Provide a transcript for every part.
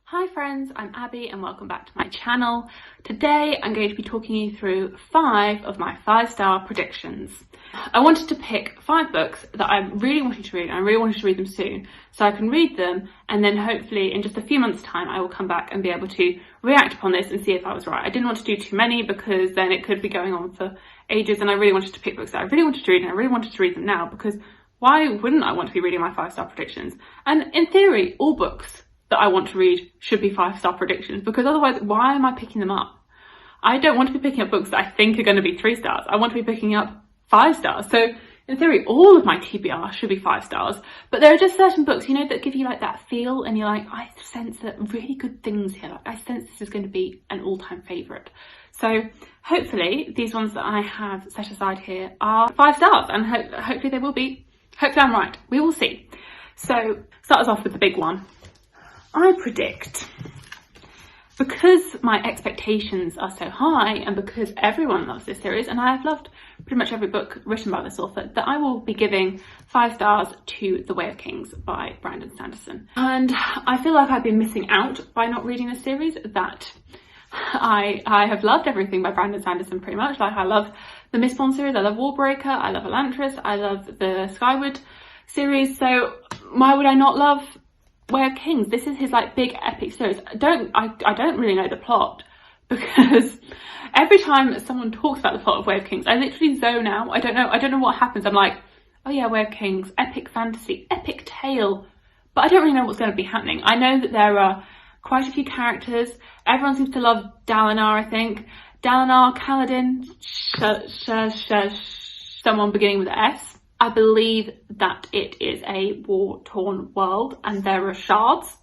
Hi friends, I'm Abby and welcome back to my channel. Today I'm going to be talking you through 5 of my 5-star predictions. I wanted to pick 5 books that I really wanted to read, and I really wanted to read them soon, so I can read them and then hopefully in just a few months' time I will come back and be able to react upon this and see if I was right. I didn't want to do too many because then it could be going on for ages, and I really wanted to pick books that I really wanted to read, and I really wanted to read them now because why wouldn't I want to be reading my 5-star predictions? And in theory, all books that I want to read should be 5-star predictions, because otherwise why am I picking them up? I don't want to be picking up books that I think are going to be 3 stars. I want to be picking up 5 stars. So in theory, all of my TBR should be 5 stars, but there are just certain books, you know, that give you like that feel and you're like, I sense that really good things here. Like, I sense this is going to be an all-time favourite. So hopefully these ones that I have set aside here are 5 stars, and hopefully they will be. Hopefully I'm right. We will see. So start us off with the big one. I predict, because my expectations are so high and because everyone loves this series, and I have loved pretty much every book written by this author, that I will be giving 5 stars to The Way of Kings by Brandon Sanderson. And I feel like I've been missing out by not reading this series, that I have loved everything by Brandon Sanderson pretty much. Like, I love the Mistborn series, I love Warbreaker, I love Elantris, I love the Skyward series, so why would I not love Way of Kings? This is his like big epic series. I don't really know the plot, because every time someone talks about the plot of Way of Kings, I literally zone out. I don't know what happens. I'm like, oh yeah, Way of Kings, epic fantasy, epic tale, but I don't really know what's going to be happening. I know that there are quite a few characters. Everyone seems to love Dalinar, I think. Dalinar, Kaladin, someone beginning with S. I believe that it is a war-torn world and there are shards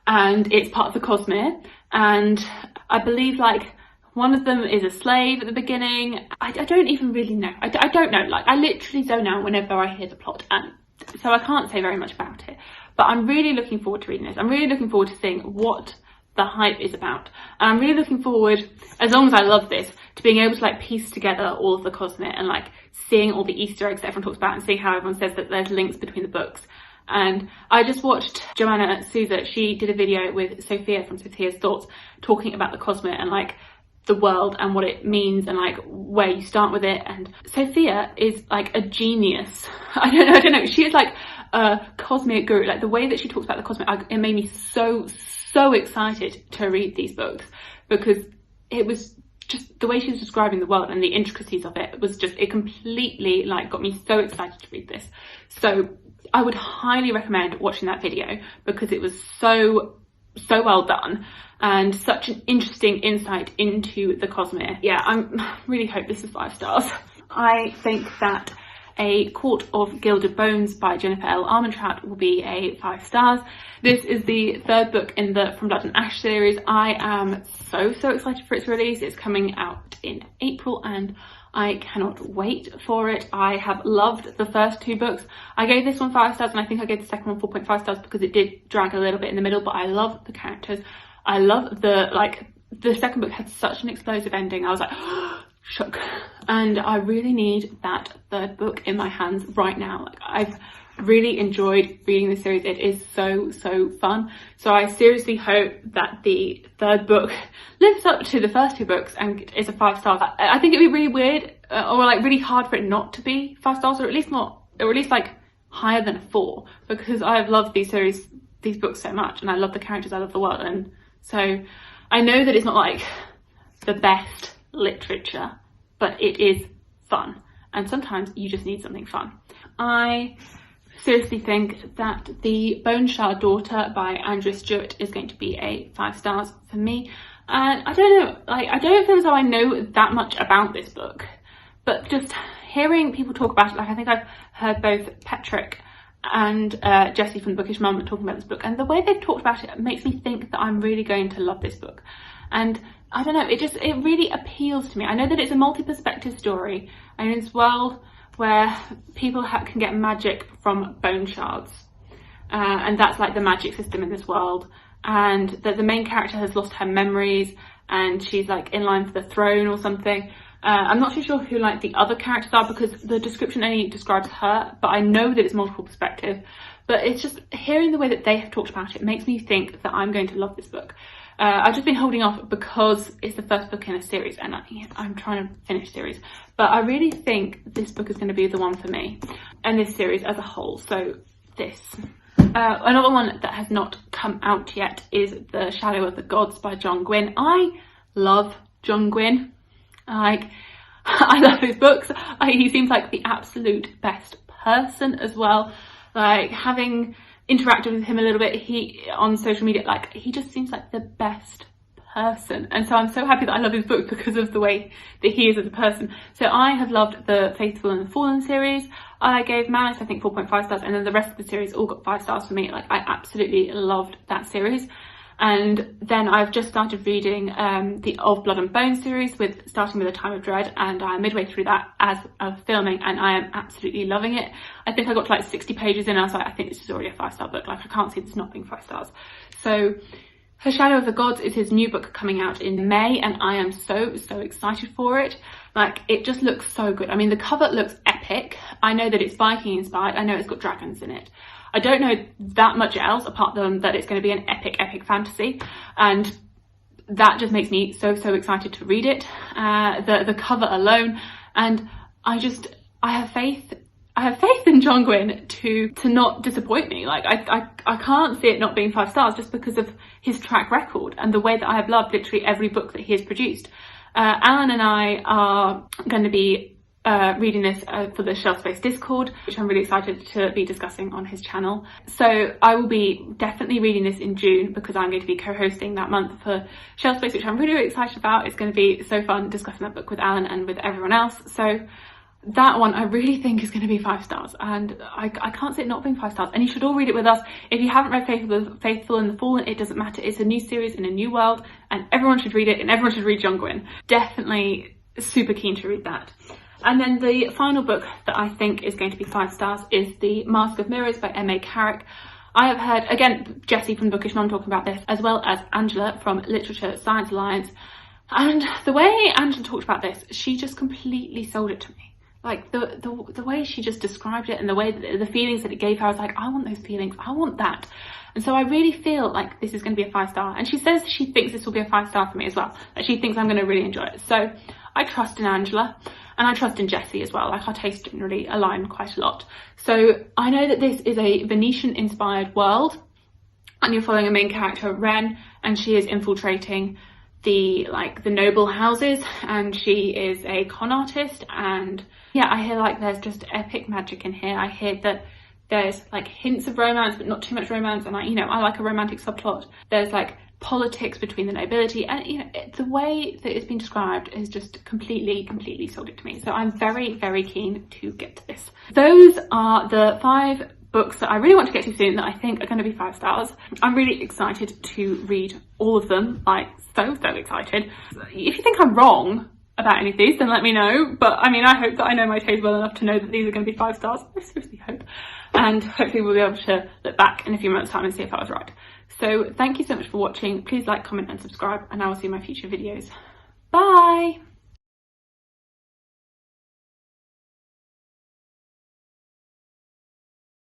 and it's part of the Cosmere, and I believe like one of them is a slave at the beginning. I don't even really know. I don't know. Like, I literally zone out whenever I hear the plot, and so I can't say very much about it. But I'm really looking forward to reading this. I'm really looking forward to seeing what the hype is about. And I'm really looking forward, as long as I love this, to being able to like piece together all of the Cosmere and like seeing all the Easter eggs that everyone talks about and seeing how everyone says that there's links between the books. And I just watched Joanna Souza. She did a video with Sophia from Sophia's Thoughts talking about the Cosmere and like the world and what it means and like where you start with it. And Sophia is like a genius. I don't know. She is like a Cosmere guru. Like, the way that she talks about the Cosmere, it made me so excited to read these books, because it was just the way she was describing the world and the intricacies of it was just, it completely like got me so excited to read this. So I would highly recommend watching that video, because it was so well done and such an interesting insight into the Cosmere. Yeah, I really hope this is 5 stars. I think that A Court of Gilded Bones by Jennifer L. Armentrout will be a 5 stars. This is the 3rd book in the From Blood and Ash series. I am so excited for its release. It's coming out in April and I cannot wait for it. I have loved the first 2 books. I gave this one 5 stars and I think I gave the second one 4.5 stars because it did drag a little bit in the middle, but I love the characters. I love the second book had such an explosive ending. I was like, shook, and I really need that 3rd book in my hands right now. Like, I've really enjoyed reading this series. It is so fun. So I seriously hope that the 3rd book lives up to the first 2 books and is a 5 stars. I think it'd be really weird or like really hard for it not to be 5 stars, or at least like higher than a 4, because I've loved these books so much, and I love the characters, I love the world, and so I know that it's not like the best literature, but it is fun, and sometimes you just need something fun. I seriously think that the Boneshard Daughter by Andrea Stewart is going to be a 5 stars for me, and I don't know, like, I don't feel as though I know that much about this book, but just hearing people talk about it, like, I think I've heard both Patrick and Jessie from the Bookish Mum talking about this book, and the way they've talked about it makes me think that I'm really going to love this book. And I don't know, it really appeals to me. I know that it's a multi-perspective story, and in this world where people can get magic from bone shards, and that's like the magic system in this world, and that the main character has lost her memories and she's like in line for the throne or something. I'm not too sure who like the other characters are because the description only describes her, but I know that it's multiple perspective. But it's just hearing the way that they have talked about it makes me think that I'm going to love this book. I've just been holding off because it's the first book in a series and I'm trying to finish series. But I really think this book is going to be the one for me and this series as a whole. So this. Another one that has not come out yet is The Shadow of the Gods by John Gwynne. I love John Gwynne. I love his books. He seems like the absolute best person as well. Like, having interacted with him a little bit on social media, like, he just seems like the best person. And so I'm so happy that I love his book because of the way that he is as a person. So I have loved the Faithful and the Fallen series. I gave Malice, I think, 4.5 stars, and then the rest of the series all got 5 stars for me. Like, I absolutely loved that series. And then I've just started reading the Of Blood and Bone series, starting with A Time of Dread, and I'm midway through that as of filming, and I am absolutely loving it. I think I got to like 60 pages in, and I was like, I think this is already a 5-star book. Like, I can't see this not being 5 stars. So The Shadow of the Gods is his new book coming out in May, and I am so excited for it. Like, it just looks so good. I mean, the cover looks epic. I know that it's Viking inspired. I know it's got dragons in it. I don't know that much else apart from that it's going to be an epic fantasy, and that just makes me so excited to read it. The cover alone, and I have faith in John Gwynne to not disappoint me. Like, I can't see it not being 5 stars just because of his track record and the way that I have loved literally every book that he has produced. Alan and I are going to be reading this for the Shelf Space Discord, which I'm really excited to be discussing on his channel. So I will be definitely reading this in June because I'm going to be co-hosting that month for Shelf Space, which I'm really excited about. It's going to be so fun discussing that book with Alan and with everyone else. So that one I really think is going to be 5 stars, and I can't see it not being 5 stars. And you should all read it with us. If you haven't read Faithful and the Fallen, it doesn't matter. It's a new series in a new world, and everyone should read it, and everyone should read John Gwynne. Definitely super keen to read that. And then the final book that I think is going to be 5 stars is The Mask of Mirrors by M.A. Carrick. I have heard, again, Jessie from Bookish Mum talking about this, as well as Angela from Literature Science Alliance. And the way Angela talked about this, she just completely sold it to me. Like, the way she just described it and the way that the feelings that it gave her, I was like, I want those feelings, I want that. And so I really feel like this is going to be a 5 star. And she says she thinks this will be a 5 star for me as well. That she thinks I'm going to really enjoy it. So I trust in Angela. And I trust in Jessie as well. Like, our tastes generally align quite a lot. So I know that this is a Venetian-inspired world, and you're following a main character, Ren, and she is infiltrating the noble houses, and she is a con artist. And yeah, I hear like there's just epic magic in here. I hear that there's like hints of romance, but not too much romance. And I like a romantic subplot. There's like politics between the nobility, and the way that it's been described is just completely sold it to me. So I'm very keen to get to this. Those are the 5 books that I really want to get to soon that I think are going to be 5 stars. I'm really excited to read all of them, like so excited. If you think I'm wrong about any of these, then let me know. But I mean, I hope that I know my taste well enough to know that these are going to be 5 stars. I seriously hope. And hopefully we'll be able to look back in a few months' time and see if I was right. So thank you so much for watching. Please like, comment and subscribe, and I will see you in my future videos. Bye!